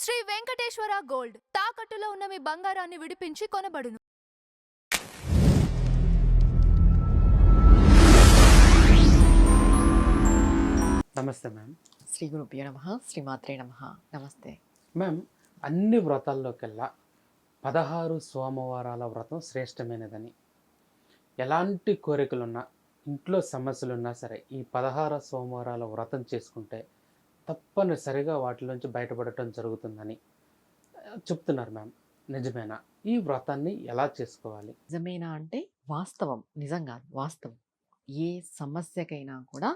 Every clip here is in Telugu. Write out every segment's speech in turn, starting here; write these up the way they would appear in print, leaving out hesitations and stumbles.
శ్రీ వెంకటేశ్వర గోల్డ్ తాకట్టులో ఉన్న మీ బంగారాన్ని విడిపించి కొనబడును. నమస్తే మ్యామ్. శ్రీ గురుభ్యో నమః, శ్రీమాత్రే నమః. నమస్తే మ్యామ్, అన్ని వ్రతాల్లోకెల్లా 16 సోమవారాల వ్రతం శ్రేష్టమైనదని, ఎలాంటి కోరికలున్నా ఇంట్లో సమస్యలున్నా సరే ఈ 16 సోమవారాల వ్రతం చేసుకుంటే తప్పనిసరిగా వాటిలోంచి బయటపడటం జరుగుతుందని చెప్తున్నారు మ్యామ్. నిజమేనా? ఈ వ్రతాన్ని ఎలా చేసుకోవాలి? నిజమేనా అంటే వాస్తవం, నిజంగా వాస్తవం. ఏ సమస్యకైనా కూడా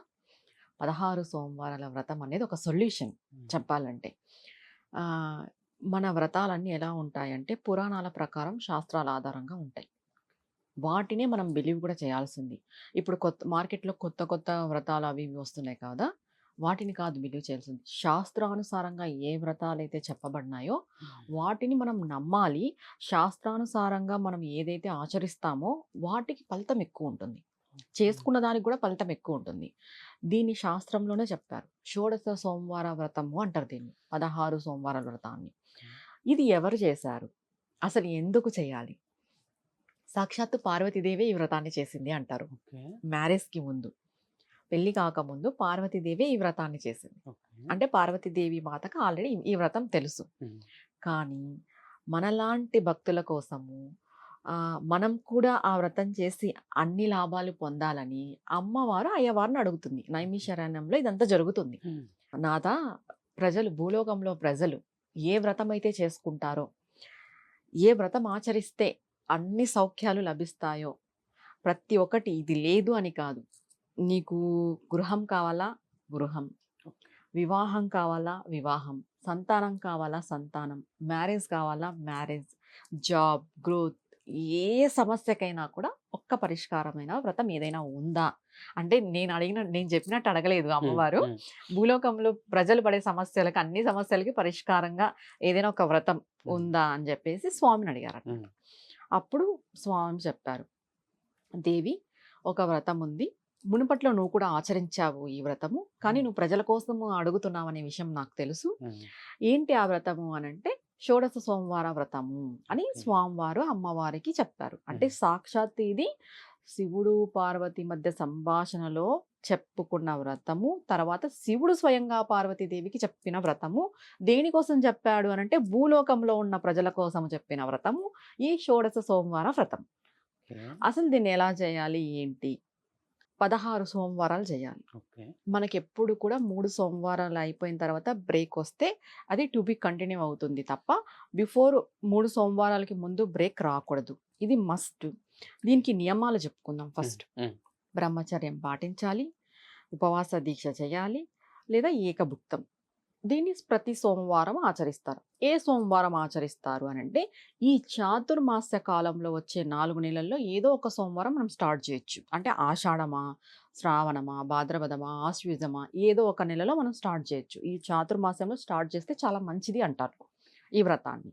16 సోమవారాల వ్రతం అనేది ఒక సొల్యూషన్ చెప్పాలంటే. మన వ్రతాలన్నీ ఎలా ఉంటాయంటే పురాణాల ప్రకారం శాస్త్రాల ఆధారంగా ఉంటాయి. వాటినే మనం బిలీవ్ కూడా చేయాల్సింది. ఇప్పుడు మార్కెట్లో కొత్త కొత్త వ్రతాలు అవి ఇవి వస్తున్నాయి కదా, వాటిని కాదు బిలీవ్ చేయాల్సింది. శాస్త్రానుసారంగా ఏ వ్రతాలు అయితే చెప్పబడినాయో వాటిని మనం నమ్మాలి. శాస్త్రానుసారంగా మనం ఏదైతే ఆచరిస్తామో వాటికి ఫలితం ఎక్కువ ఉంటుంది, చేసుకున్న దానికి కూడా ఫలితం ఎక్కువ ఉంటుంది. దీన్ని శాస్త్రంలోనే చెప్పారు. షోడశ సోమవార వ్రతము అంటారు దీన్ని, 16 సోమవారాల వ్రతాన్ని. ఇది ఎవరు చేశారు, అసలు ఎందుకు చేయాలి? సాక్షాత్తు పార్వతీదేవి ఈ వ్రతాన్ని చేసింది అంటారు. మ్యారేజ్కి ముందు, పెళ్లి కాకముందు పార్వతీదేవి ఈ వ్రతాన్ని చేసింది. అంటే పార్వతీదేవి మాతకు ఆల్రెడీ ఈ వ్రతం తెలుసు. కానీ మనలాంటి భక్తుల కోసము మనం కూడా ఆ వ్రతం చేసి అన్ని లాభాలు పొందాలని అమ్మవారు అయ్యవారిని అడుగుతుంది. నైమిషారణ్యంలో ఇదంతా జరుగుతుంది. నాదా, ప్రజలు భూలోకంలో ప్రజలు ఏ వ్రతం అయితే చేసుకుంటారో, ఏ వ్రతం ఆచరిస్తే అన్ని సౌఖ్యాలు లభిస్తాయో, ప్రతి ఒక్కటి ఇది లేదు అని కాదు. నీకు గృహం కావాలా గృహం, వివాహం కావాలా వివాహం, సంతానం కావాలా సంతానం, మ్యారేజ్ కావాలా మ్యారేజ్, జాబ్, గ్రోత్, ఏ సమస్యకైనా కూడా ఒక్క పరిష్కారమైన వ్రతం ఏదైనా ఉందా అంటే, నేను చెప్పినట్టు అడగలేదు అమ్మవారు. భూలోకంలో ప్రజలు పడే సమస్యలకు, అన్ని సమస్యలకి పరిష్కారంగా ఏదైనా ఒక వ్రతం ఉందా అని చెప్పేసి స్వామిని అడిగారట. అప్పుడు స్వామి చెప్పారు, దేవి ఒక వ్రతం ఉంది, మునుపట్లో నువ్వు కూడా ఆచరించావు ఈ వ్రతము, కానీ నువ్వు ప్రజల కోసము అడుగుతున్నావు అనే విషయం నాకు తెలుసు. ఏంటి ఆ వ్రతము అనంటే షోడశ సోమవార వ్రతము అని స్వామివారు అమ్మవారికి చెప్పారు. అంటే సాక్షాత్ ఇది శివుడు పార్వతి మధ్య సంభాషణలో చెప్పుకున్న వ్రతము. తర్వాత శివుడు స్వయంగా పార్వతీదేవికి చెప్పిన వ్రతము. దేనికోసం చెప్పాడు అనంటే భూలోకంలో ఉన్న ప్రజల కోసం చెప్పిన వ్రతము ఈ షోడశ సోమవార వ్రతం. అసలు దీన్ని ఎలా చేయాలి ఏంటి? 16 సోమవారాలు చేయాలి. మనకి ఎప్పుడు కూడా 3 సోమవారాలు అయిపోయిన తర్వాత బ్రేక్ వస్తే అది టు బి కంటిన్యూ అవుతుంది తప్ప బిఫోర్ 3 సోమవారాలకి ముందు బ్రేక్ రాకూడదు. ఇది మస్ట్. దీనికి నియమాలు చెప్పుకుందాం. ఫస్ట్, బ్రహ్మచర్యం పాటించాలి, ఉపవాస దీక్ష చేయాలి, లేదా ఏకభుక్తం. దీన్ని ప్రతి సోమవారం ఆచరిస్తారు. ఏ సోమవారం ఆచరిస్తారు అని అంటే, ఈ చాతుర్మాస్య కాలంలో వచ్చే 4 నెలల్లో ఏదో ఒక సోమవారం మనం స్టార్ట్ చేయొచ్చు. అంటే ఆషాఢమా, శ్రావణమా, భాద్రపదమా, ఆశ్వీజమా, ఏదో ఒక నెలలో మనం స్టార్ట్ చేయొచ్చు. ఈ చాతుర్మాసంలో స్టార్ట్ చేస్తే చాలా మంచిది అంటారు ఈ వ్రతాన్ని.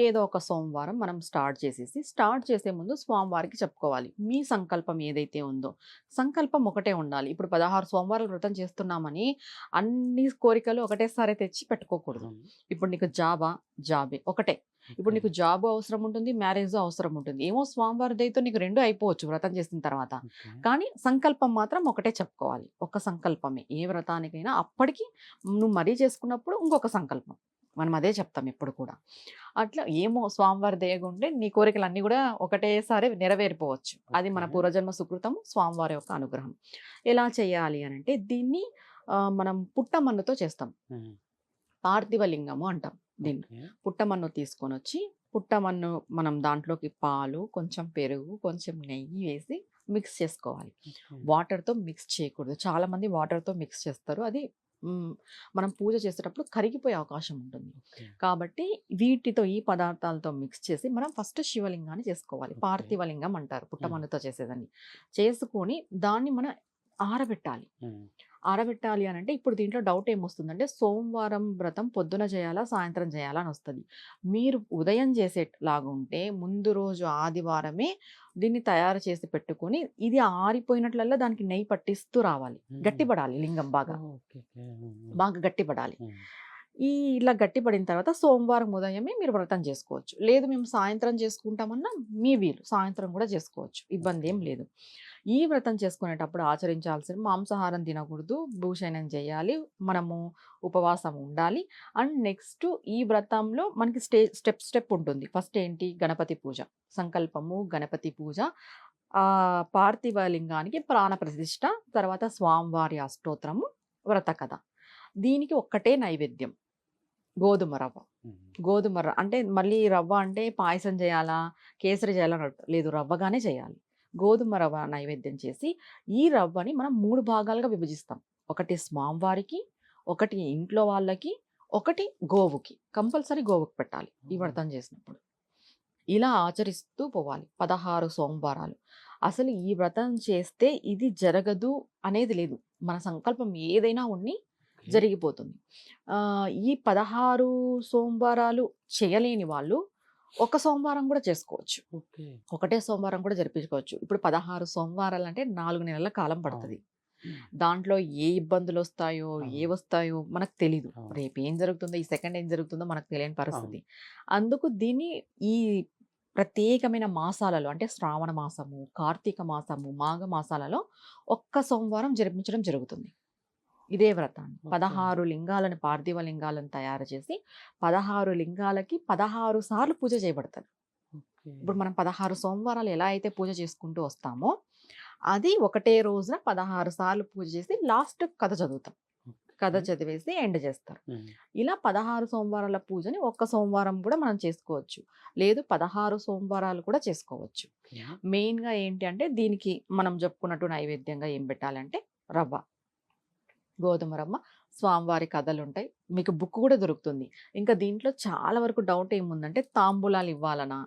ఏదో ఒక సోమవారం మనం స్టార్ట్ చేసే ముందు స్వామివారికి చెప్పుకోవాలి. మీ సంకల్పం ఏదైతే ఉందో, సంకల్పం ఒకటే ఉండాలి. ఇప్పుడు 16 సోమవారాలు వ్రతం చేస్తున్నామని అన్ని కోరికలు ఒకటేసారి తెచ్చి పెట్టుకోకూడదు. ఇప్పుడు నీకు జాబే ఒకటే. ఇప్పుడు నీకు జాబ్ అవసరం ఉంటుంది, మ్యారేజ్ అవసరం ఉంటుంది. ఏమో స్వామివారి దయతో నీకు 2 అయిపోవచ్చు వ్రతం చేసిన తర్వాత. కానీ సంకల్పం మాత్రం ఒకటే చెప్పుకోవాలి. ఒక సంకల్పమే ఏ వ్రతానికైనా. అప్పటికి నువ్వు మరీ చేసుకున్నప్పుడు ఇంకొక సంకల్పం, మనం అదే చెప్తాం ఎప్పుడు కూడా. అట్లా ఏమో స్వామివారి దయగుండే నీ కోరికలు అన్నీ కూడా ఒకటేసారి నెరవేరిపోవచ్చు. అది మన పూర్వజన్మ సుకృతం, స్వామివారి యొక్క అనుగ్రహం. ఎలా చేయాలి అని అంటే, దీన్ని మనం పుట్టమన్నుతో చేస్తాం. పార్థివ లింగము అంటాం దీన్ని. పుట్టమన్ను తీసుకొని వచ్చి, పుట్టమన్ను మనం దాంట్లోకి పాలు, కొంచెం పెరుగు, కొంచెం నెయ్యి వేసి మిక్స్ చేసుకోవాలి. వాటర్తో మిక్స్ చేయకూడదు. చాలా మంది వాటర్తో మిక్స్ చేస్తారు. అది మనం పూజ చేసేటప్పుడు కరిగిపోయే అవకాశం ఉంటుంది. కాబట్టి వీటితో, ఈ పదార్థాలతో మిక్స్ చేసి మనం ఫస్ట్ శివలింగాన్ని చేసుకోవాలి. పార్థివలింగం అంటారు పుట్టమన్నుతో చేసేదాన్ని. చేసుకొని దాన్ని మనం ఆరబెట్టాలి. ఆరబెట్టాలి అని అంటే, ఇప్పుడు దీంట్లో డౌట్ ఏమొస్తుందంటే, సోమవారం వ్రతం పొద్దున చేయాలా సాయంత్రం చేయాలా అని వస్తుంది. మీరు ఉదయం చేసేలాగుంటే ముందు రోజు ఆదివారమే దీన్ని తయారు చేసి పెట్టుకొని, ఇది ఆరిపోయినట్లల్లా దానికి నెయ్యి పట్టిస్తూ రావాలి. గట్టిపడాలి లింగం, బాగా బాగా గట్టిపడాలి. ఇలా గట్టిపడిన తర్వాత సోమవారం ఉదయమే మీరు వ్రతం చేసుకోవచ్చు. లేదు మేము సాయంత్రం చేసుకుంటామన్నా మీ వీలు. సాయంత్రం కూడా చేసుకోవచ్చు. ఇబ్బంది ఏం లేదు. ఈ వ్రతం చేసుకునేటప్పుడు ఆచరించాల్సిన మాంసాహారం తినకూడదు. భూషయనం చేయాలి. మనము ఉపవాసం ఉండాలి. అండ్ నెక్స్ట్ ఈ వ్రతంలో మనకి స్టెప్ ఉంటుంది. ఫస్ట్ ఏంటి? గణపతి పూజ. సంకల్పము, గణపతి పూజ, పార్థివ లింగానికి ప్రాణ ప్రతిష్ఠ, తర్వాత స్వామివారి అష్టోత్తరము, వ్రత కథ. దీనికి ఒక్కటే నైవేద్యం, గోధుమ రవ్వ. గోధుమ అంటే మళ్ళీ రవ్వ అంటే పాయసం చేయాలా, కేసరి చేయాలా లేదు, రవ్వగానే చేయాలి. గోధుమ రవ్వ నైవేద్యం చేసి ఈ రవ్వని మనం 3 భాగాలుగా విభజిస్తాం. ఒకటి స్వామివారికి, ఒకటి ఇంట్లో వాళ్ళకి, ఒకటి గోవుకి. కంపల్సరీ గోవుకి పెట్టాలి ఈ వ్రతం చేసినప్పుడు. ఇలా ఆచరిస్తూ పోవాలి 16 సోమవారాలు. అసలు ఈ వ్రతం చేస్తే ఇది జరగదు అనేది లేదు. మన సంకల్పం ఏదైనా ఉన్ని జరిగిపోతుంది. ఈ 16 సోమవారాలు చేయలేని వాళ్ళు ఒక సోమవారం కూడా చేసుకోవచ్చు. ఒకటే సోమవారం కూడా జరిపించుకోవచ్చు. ఇప్పుడు 16 సోమవారాలు అంటే 4 నెలల కాలం పడుతుంది. దాంట్లో ఏ ఇబ్బందులు వస్తాయో ఏవొస్తాయో మనకు తెలీదు. రేపు ఏం జరుగుతుందో, ఈ సెకండ్ ఏం జరుగుతుందో మనకు తెలియని పరిస్థితి. అందుకు దీన్ని ఈ ప్రత్యేకమైన మాసాలలో అంటే శ్రావణ మాసము, కార్తీక మాసము, మాఘ మాసాలలో ఒక్క సోమవారం జరిపించడం జరుగుతుంది. ఇదే వ్రతాన్ని 16 లింగాలను, పార్థివ లింగాలను తయారు చేసి 16 లింగాలకి 16 సార్లు పూజ చేయబడతారు. ఇప్పుడు మనం 16 సోమవారాలు ఎలా అయితే పూజ చేసుకుంటూ వస్తామో అది ఒకటే రోజున 16 సార్లు పూజ చేసి లాస్ట్ కథ చదువుతాం. కథ చదివేసి ఎండ్ చేస్తారు. ఇలా 16 సోమవారాల పూజని ఒక్క సోమవారం కూడా మనం చేసుకోవచ్చు. లేదు 16 సోమవారాలు కూడా చేసుకోవచ్చు. మెయిన్గా ఏంటి అంటే దీనికి మనం చెప్పుకున్నట్టు నైవేద్యంగా ఏం పెట్టాలంటే రవ్వ, గోధుమ రవ్వ, స్వామివారి కథలు ఉంటాయి. మీకు బుక్ కూడా దొరుకుతుంది. ఇంకా దీంట్లో చాలా వరకు డౌట్ ఏముందంటే తాంబూలాలు ఇవ్వాలనా,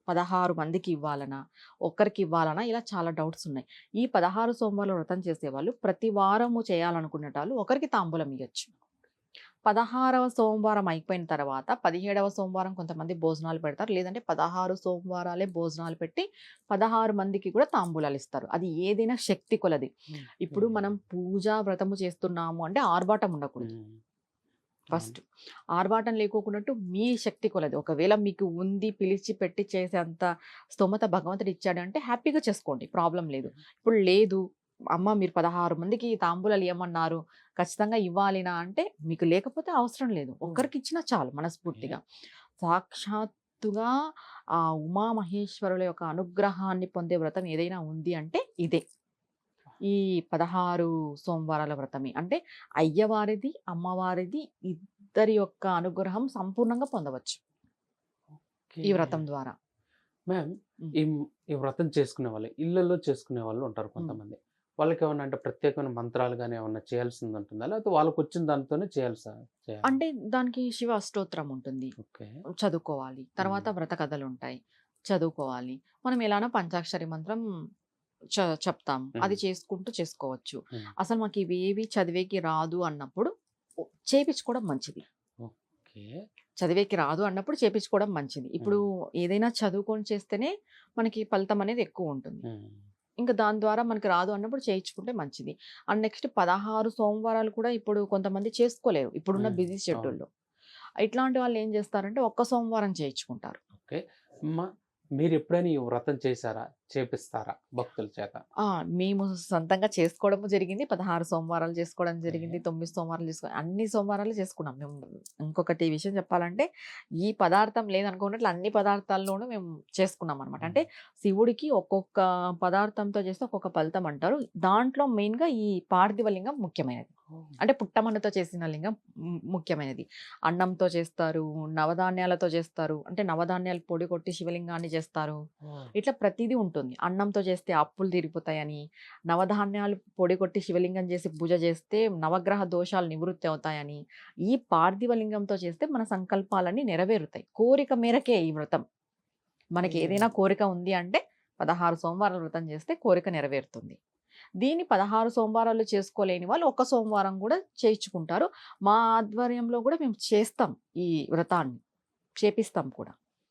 16 మందికి ఇవ్వాలనా, ఒక్కరికి ఇవ్వాలనా, ఇలా చాలా డౌట్స్ ఉన్నాయి. ఈ 16 సోమవారాలు వ్రతం చేసేవాళ్ళు ప్రతి వారము చేయాలనుకునే వాళ్ళు ఒకరికి తాంబూలం ఇవ్వచ్చు. 16వ సోమవారం అయిపోయిన తర్వాత 17వ సోమవారం కొంతమంది భోజనాలు పెడతారు. లేదంటే 16 సోమవారాలే భోజనాలు పెట్టి 16 మందికి కూడా తాంబూలాలు ఇస్తారు. అది ఏదైనా శక్తి కొలది. ఇప్పుడు మనం పూజా వ్రతము చేస్తున్నాము అంటే ఆర్భాటం ఉండకూడదు. ఫస్ట్ ఆర్భాటం లేకోకున్నట్టు మీ శక్తి కొలది. ఒకవేళ మీకు ఉంది, పిలిచి పెట్టి చేసేంత స్తోమత భగవంతుడు ఇచ్చాడంటే హ్యాపీగా చేసుకోండి, ప్రాబ్లం లేదు. ఇప్పుడు లేదు అమ్మ మీరు 16 మందికి తాంబూలాలు ఇవ్వమన్నారు, ఖచ్చితంగా ఇవ్వాలినా అంటే మీకు లేకపోతే అవసరం లేదు. ఒక్కరికి ఇచ్చినా చాలు మనస్ఫూర్తిగా. సాక్షాత్తుగా ఆ ఉమామహేశ్వరుల యొక్క అనుగ్రహాన్ని పొందే వ్రతం ఏదైనా ఉంది అంటే ఇదే, ఈ 16 సోమవారాల వ్రతమే. అంటే అయ్యవారిది, అమ్మవారిది ఇద్దరి యొక్క అనుగ్రహం సంపూర్ణంగా పొందవచ్చు ఈ వ్రతం ద్వారా. మ్యామ్, ఈ వ్రతం చేసుకునే వాళ్ళు ఇళ్ళల్లో చేసుకునే వాళ్ళు ఉంటారు కొంతమంది. వాళ్ళకి ఏమన్నా అంటే ప్రత్యేకమైన మంత్రాలు కానీ ఏమన్నా చేయాల్సింది ఉంటుందా, లేకపోతే వాళ్ళకి వచ్చిన దాంతోనే చేయాల్సా? అంటే దానికి శివ అష్టోత్తరం ఉంటుంది, చదువుకోవాలి. తర్వాత వ్రత కథలు ఉంటాయి, చదువుకోవాలి. మనం ఎలానో పంచాక్షరి మంత్రం చెప్తాం, అది చేసుకుంటూ చేసుకోవచ్చు. అసలు మాకు ఇవేవి చదివేకి రాదు అన్నప్పుడు చేపించుకోవడం మంచిది. చదివేకి రాదు అన్నప్పుడు చేపించుకోవడం మంచిది. ఇప్పుడు ఏదైనా చదువుకొని చేస్తేనే మనకి ఫలితం అనేది ఎక్కువ ఉంటుంది. ఇంకా దాని ద్వారా మనకి రాదు అన్నప్పుడు చేయించుకుంటే మంచిది. అండ్ నెక్స్ట్ 16 సోమవారాలు కూడా ఇప్పుడు కొంతమంది చేసుకోలేరు ఇప్పుడున్న బిజీ షెడ్యూల్లో. ఇట్లాంటి వాళ్ళు ఏం చేస్తారంటే ఒక్క సోమవారం చేయించుకుంటారు. ఓకే, మీరు ఎప్పుడైనా ఈ వ్రతం చేశారా, చేపిస్తారా భక్తుల చేత? మేము సొంతంగా చేసుకోవడము జరిగింది. 16 సోమవారాలు చేసుకోవడం జరిగింది. 9 సోమవారాలు చేసుకోవడం, అన్ని సోమవారాలు చేసుకున్నాం మేము. ఇంకొకటి విషయం చెప్పాలంటే ఈ పదార్థం లేదనుకున్నట్లు అన్ని పదార్థాల్లోనూ మేము చేసుకున్నాం అనమాట. అంటే శివుడికి ఒక్కొక్క పదార్థంతో చేస్తే ఒక్కొక్క ఫలితం అంటారు. దాంట్లో మెయిన్గా ఈ పార్థివ లింగం ముఖ్యమైనది. అంటే పుట్టమన్నుతో చేసిన లింగం ముఖ్యమైనది. అన్నంతో చేస్తారు, నవధాన్యాలతో చేస్తారు. అంటే నవధాన్యాలు పొడి కొట్టి శివలింగాన్ని చేస్తారు. ఇట్లా ప్రతిదీ ఉంటుంది. అన్నంతో చేస్తే అప్పులు తీరిపోతాయని, నవధాన్యాలు పొడి కొట్టి శివలింగం చేసి పూజ చేస్తే నవగ్రహ దోషాలు నివృత్తి అవుతాయని, ఈ పార్థివ లింగంతో చేస్తే మన సంకల్పాలన్నీ నెరవేరుతాయి. కోరిక మేరకే ఈ వ్రతం. మనకి ఏదైనా కోరిక ఉంది అంటే 16 సోమవారాల వ్రతం చేస్తే కోరిక నెరవేరుతుంది. దీన్ని 16 సోమవారాలు చేసుకోలేని వాళ్ళు ఒక్క సోమవారం కూడా చేయించుకుంటారు. మా ఆధ్వర్యంలో కూడా మేము చేస్తాం, ఈ వ్రతాన్ని చేపిస్తాం కూడా.